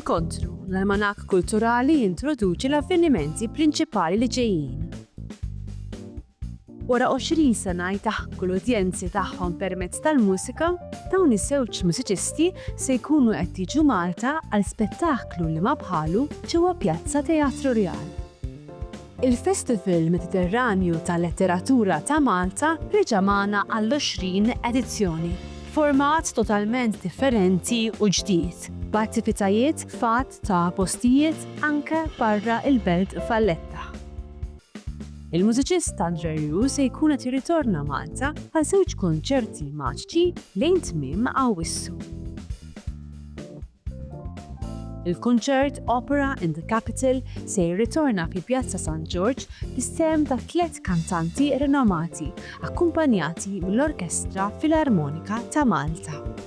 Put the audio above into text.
Bil-kontru, l-almanak kulturali jintroduċi l-avvenimenti prinċipali li ġejjin. Wara 20 sena jtaħħku l-udjenzi tagħhom permezz tal-mużika, dawn iż-żewġ mużiċisti se jkunu qed jiġu Malta għal spettaklu li ma bħalu ġewwa Pjazza Teatru Real. Il-Festival Mediterranju tal-Letteratura ta' Malta reġa' magħna għall-20 edizzjoni, format totalment differenti u ġdid, b'attivitajiet fatt ta' postijiet anke barra il-Belt Valletta. Il-mużiċista Andrew se jkun qed jirritorna Malta għal żewġ konċerti maġġi lejn tmiem Awwissu. Il-kunċert Opera in the Capital se jirritorna fi Pjazza St. George b'istem ta' 3 kantanti rinomati akkumpanjati mill-Orkestra Filarmonika ta' Malta.